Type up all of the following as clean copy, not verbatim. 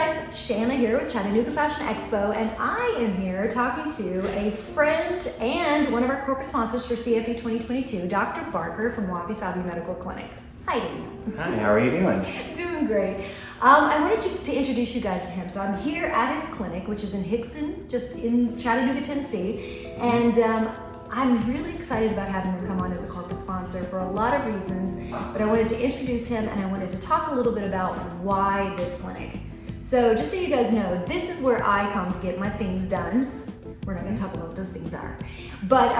guys, Shanna here with Chattanooga Fashion Expo, and I am here talking to a friend and one of our corporate sponsors for CFE 2022, Dr. Barker from Wabi Sabi Medical Clinic. Hi, Dean. Hi, how are you doing? Doing great. I wanted to introduce you guys to him. So I'm here at his clinic, which is in Hickson, just in Chattanooga, Tennessee, and I'm really excited about having him come on as a corporate sponsor for a lot of reasons, but I wanted to introduce him and I wanted to talk a little bit about why this clinic. So just so you guys know, this is where I come to get my things done. We're not gonna talk about what those things are. But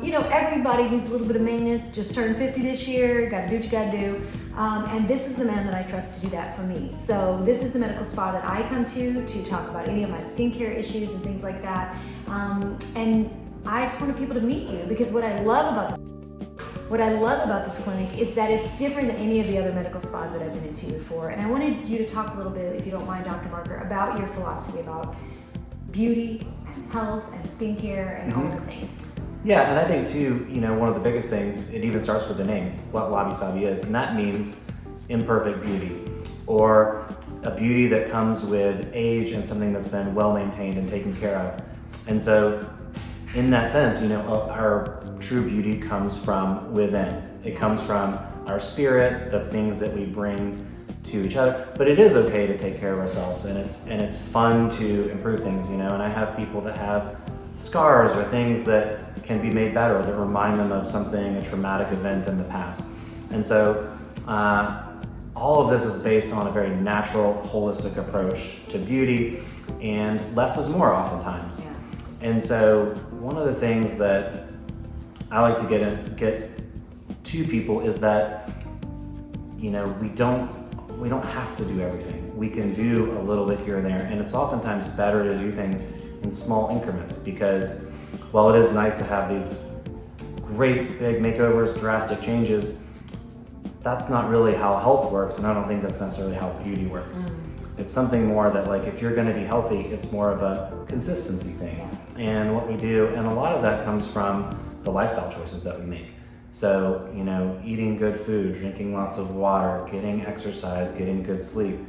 you know, everybody needs a little bit of maintenance, just turned 50 this year, gotta do what you gotta do. And this is the man that I trust to do that for me. So this is the medical spa that I come to talk about any of my skincare issues and things like that. And I just wanted people to meet you because what I love about this clinic is that it's different than any of the other medical spas that I've been into before. And I wanted you to talk a little bit, if you don't mind, Dr. Barker, about your philosophy about beauty and health and skincare and all the things. Yeah, and I think too, you know, one of the biggest things, it even starts with the name, what Wabi Sabi is, and that means imperfect beauty, or a beauty that comes with age and something that's been well maintained and taken care of. And so in that sense, you know, our true beauty comes from within. It comes from our spirit, the things that we bring to each other. But it is okay to take care of ourselves, and it's fun to improve things, you know. And I have people that have scars or things that can be made better that remind them of something, a traumatic event in the past. And so all of this is based on a very natural, holistic approach to beauty, and less is more oftentimes. Yeah. And so one of the things that I like to get to people is that, you know, we don't have to do everything. We can do a little bit here and there, and it's oftentimes better to do things in small increments because while it is nice to have these great big makeovers, drastic changes, that's not really how health works, and I don't think that's necessarily how beauty works. It's something more that, like, if you're gonna be healthy, it's more of a consistency thing. And what we do, and a lot of that comes from the lifestyle choices that we make. So, you know, eating good food, drinking lots of water, getting exercise, getting good sleep,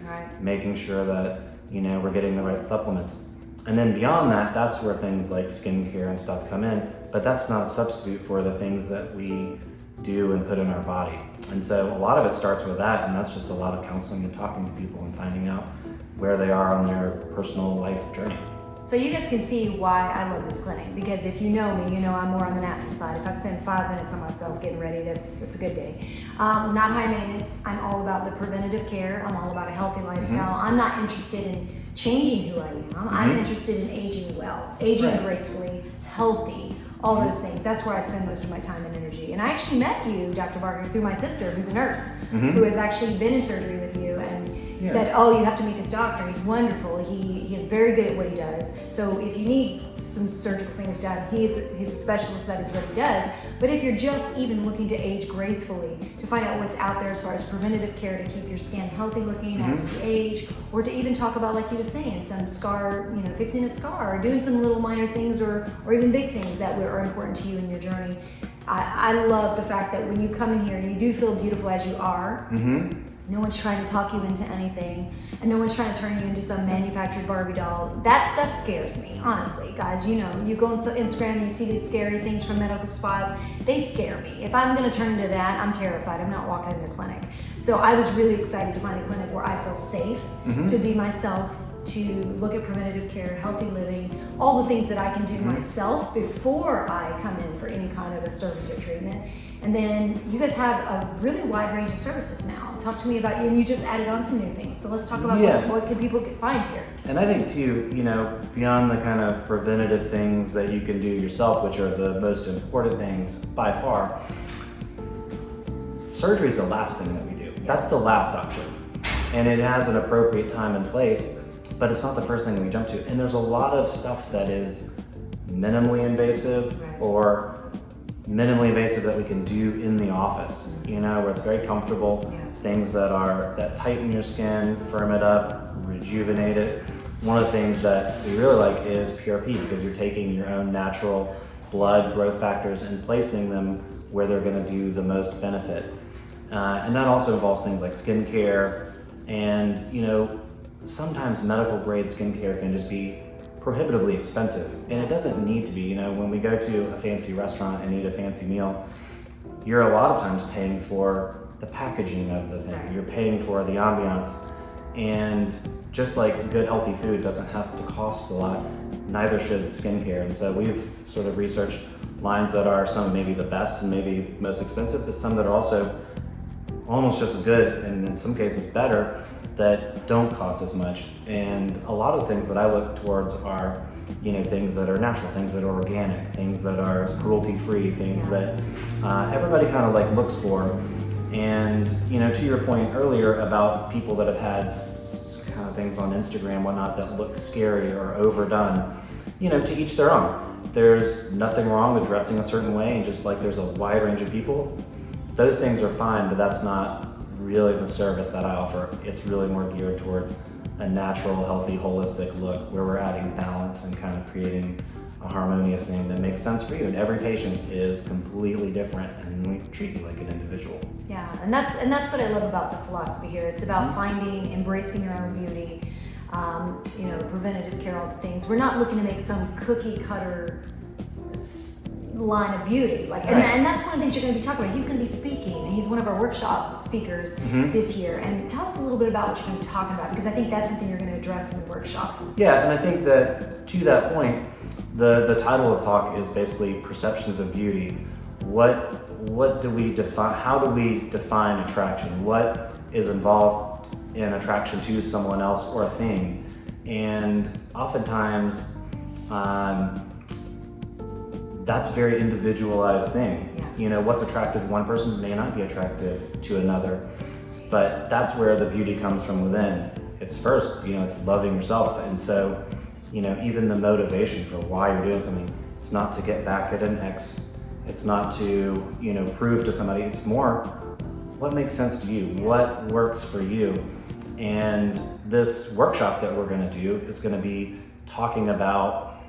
making sure that, you know, we're getting the right supplements. And then beyond that, that's where things like skincare and stuff come in, but that's not a substitute for the things that we do and put in our body. And so a lot of it starts with that, and that's just a lot of counseling and talking to people and finding out where they are on their personal life journey. So you guys can see why I love this clinic, because if you know me, you know I'm more on the natural side. If I spend 5 minutes on myself getting ready, that's a good day. Not high maintenance. I'm all about the preventative care. I'm all about a healthy lifestyle. I'm not interested in changing who I am. I'm interested in aging well, aging gracefully, healthy, all those things. That's where I spend most of my time and energy. And I actually met you, Dr. Barker, through my sister, who's a nurse, who has actually been in surgery with you and said, oh, you have to meet this doctor. He's wonderful. He is very good at what he does. So if you need some surgical things done, he's a specialist, that is what he does. But if you're just even looking to age gracefully, to find out what's out there as far as preventative care to keep your skin healthy looking as we age, or to even talk about, like you were saying, some scar, you know, fixing a scar, or doing some little minor things or even big things that are important to you in your journey. I love the fact that when you come in here, you do feel beautiful as you are. No one's trying to talk you into anything, and no one's trying to turn you into some manufactured Barbie doll. That stuff scares me, honestly, guys. You know, you go on Instagram and you see these scary things from medical spas. They scare me. If I'm going to turn into that, I'm terrified. I'm not walking in their clinic. So I was really excited to find a clinic where I feel safe to be myself, to look at preventative care, healthy living, all the things that I can do myself before I come in for any kind of a service or treatment. And then you guys have a really wide range of services now. Talk to me about you, and you just added on some new things. So let's talk about what can people find here. And I think too, you know, beyond the kind of preventative things that you can do yourself, which are the most important things by far, surgery is the last thing that we do. That's the last option. And it has an appropriate time and place, but it's not the first thing that we jump to. And there's a lot of stuff that is minimally invasive or minimally invasive that we can do in the office, you know, where it's very comfortable, things that tighten your skin, firm it up, rejuvenate it. One of the things that we really like is PRP, because you're taking your own natural blood growth factors and placing them where they're going to do the most benefit. And that also involves things like skincare and, you know, sometimes medical grade skincare can just be prohibitively expensive, and it doesn't need to be. You know, when we go to a fancy restaurant and eat a fancy meal, you're a lot of times paying for the packaging of the thing. Right. You're paying for the ambiance, and just like good healthy food doesn't have to cost a lot, neither should skincare. And so we've sort of researched lines that are some maybe the best and maybe most expensive, but some that are also almost just as good, and in some cases better, that don't cost as much. And a lot of things that I look towards are, you know, things that are natural, things that are organic, things that are cruelty-free, things that everybody kind of like looks for. And, you know, to your point earlier about people that have had kind of things on Instagram, whatnot, that look scary or overdone, you know, to each their own. There's nothing wrong with dressing a certain way, and just like there's a wide range of people, those things are fine, but that's not really the service that I offer. It's really more geared towards a natural, healthy, holistic look where we're adding balance and kind of creating a harmonious thing that makes sense for you. And every patient is completely different, and we treat you like an individual. Yeah, and that's what I love about the philosophy here. It's about finding, embracing your own beauty, you know, preventative care, all the things. We're not looking to make some cookie cutter line of beauty, like, Right. and that's one of the things you're going to be talking about. He's going to be speaking. He's one of our workshop speakers this year. And tell us a little bit about what you're going to be talking about, because I think that's something you're going to address in the workshop. Yeah, and I think that to that point, the title of the talk is basically perceptions of beauty. What do we define? How do we define attraction? What is involved in attraction to someone else or a thing? And oftentimes, that's a very individualized thing. Yeah. You know, what's attractive to one person may not be attractive to another, but that's where the beauty comes from within. It's first, you know, it's loving yourself. And so, you know, even the motivation for why you're doing something, it's not to get back at an ex, it's not to, you know, prove to somebody, it's more what makes sense to you, what works for you. And this workshop that we're going to do is going to be talking about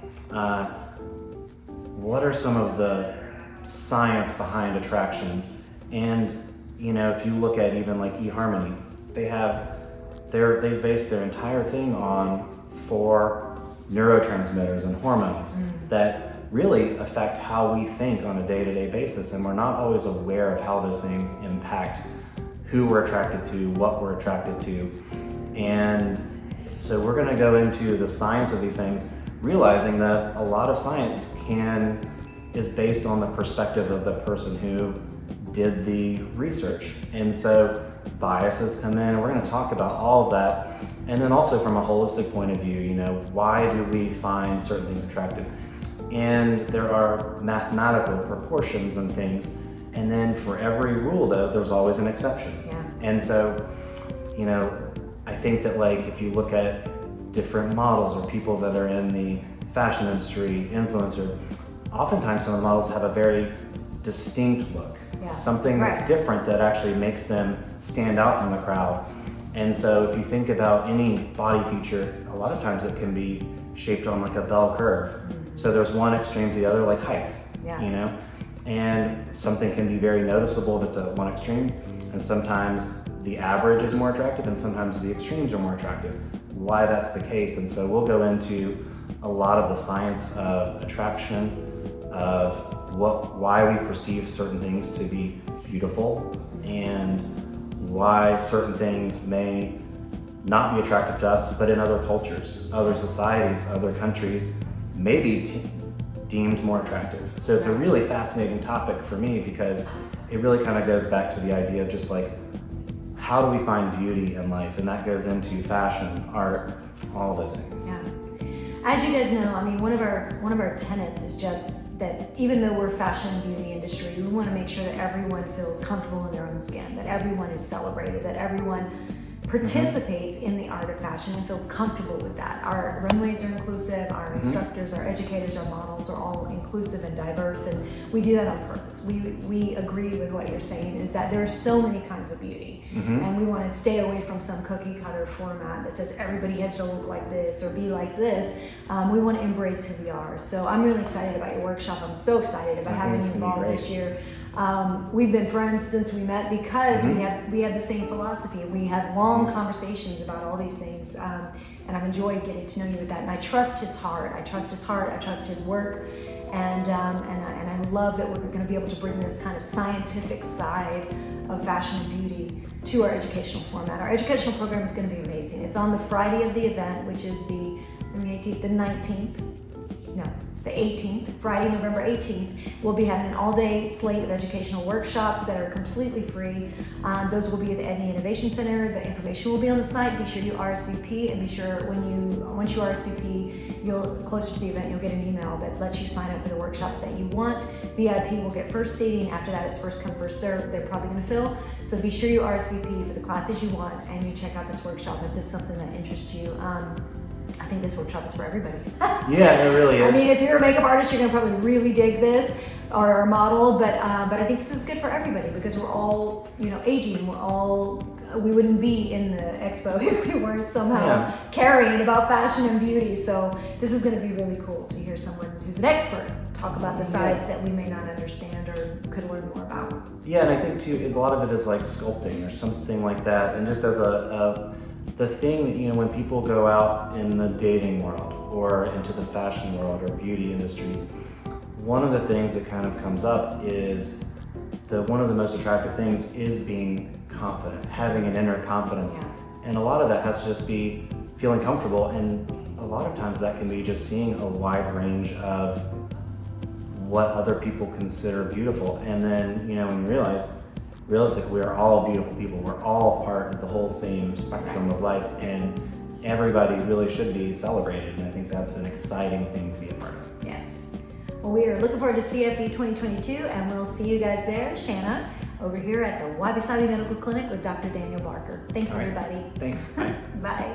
what are some of the science behind attraction. And, you know, if you look at even like eHarmony, they've based their entire thing on 4 neurotransmitters and hormones that really affect how we think on a day-to-day basis, and we're not always aware of how those things impact who we're attracted to, what we're attracted to. And so we're going to go into the science of these things, realizing that a lot of science is based on the perspective of the person who did the research. And so biases come in, and we're going to talk about all of that. And then also from a holistic point of view, you know, why do we find certain things attractive? And there are mathematical proportions and things. And then for every rule, though, there's always an exception. Yeah. And so, you know, I think that like if you look at different models or people that are in the fashion industry, influencer, oftentimes some of the models have a very distinct look. Yeah. Something that's different that actually makes them stand out from the crowd. And so if you think about any body feature, a lot of times it can be shaped on like a bell curve. So there's one extreme to the other, like height, you know? And something can be very noticeable that's at one extreme, and sometimes the average is more attractive and sometimes the extremes are more attractive. Why that's the case. And so we'll go into a lot of the science of attraction, of why we perceive certain things to be beautiful, and why certain things may not be attractive to us, but in other cultures, other societies, other countries may be deemed more attractive. So it's a really fascinating topic for me, because it really kind of goes back to the idea of just like, how do we find beauty in life? And that goes into fashion, art, all those things. Yeah. As you guys know, I mean, one of our tenets is just that even though we're fashion and beauty industry, we want to make sure that everyone feels comfortable in their own skin, that everyone is celebrated, that everyone participates in the art of fashion and feels comfortable with that. Our runways are inclusive, our instructors, our educators, our models are all inclusive and diverse, and we do that on purpose. We agree with what you're saying, is that there are so many kinds of beauty, and we want to stay away from some cookie cutter format that says everybody has to look like this or be like this. We want to embrace who we are. So I'm really excited about your workshop. I'm so excited about having you involved this year. We've been friends since we met because we had the same philosophy. We had long conversations about all these things, and I've enjoyed getting to know you with that. And I trust his heart. I trust his heart. I trust his work, and I love that we're going to be able to bring this kind of scientific side of fashion and beauty to our educational format. Our educational program is going to be amazing. It's on the Friday of the event, which is the 18th, Friday, November 18th. We'll be having an all-day slate of educational workshops that are completely free. Those will be at the Edney Innovation Center. The information will be on the site. Be sure you RSVP, and be sure once you RSVP, closer to the event, you'll get an email that lets you sign up for the workshops that you want. VIP will get first seating. After that, it's first come, first serve. They're probably going to fill. So be sure you RSVP for the classes you want, and you check out this workshop if this is something that interests you. I think this workshop is for everybody. Yeah, it really is. I mean, if you're a makeup artist, you're gonna probably really dig this, or a model, but I think this is good for everybody because we're all, aging. We wouldn't be in the expo if we weren't somehow caring about fashion and beauty. So this is gonna be really cool to hear someone who's an expert talk about the sides that we may not understand or could learn more about. Yeah, and I think too, a lot of it is like sculpting or something like that, and just as the thing that, when people go out in the dating world or into the fashion world or beauty industry, one of the things that kind of comes up is one of the most attractive things is being confident, having an inner confidence. Yeah. And a lot of that has to just be feeling comfortable, and a lot of times that can be just seeing a wide range of what other people consider beautiful. And then, when you realize, realistically, we're all beautiful people. We're all part of the whole same spectrum of life, and everybody really should be celebrated. And I think that's an exciting thing to be a part of. Yes. Well, we are looking forward to CFE 2022, and we'll see you guys there. Shanna, over here at the Wabi Sabi Medical Clinic with Dr. Daniel Barker. Thanks, All right. everybody. Thanks. Bye. Bye.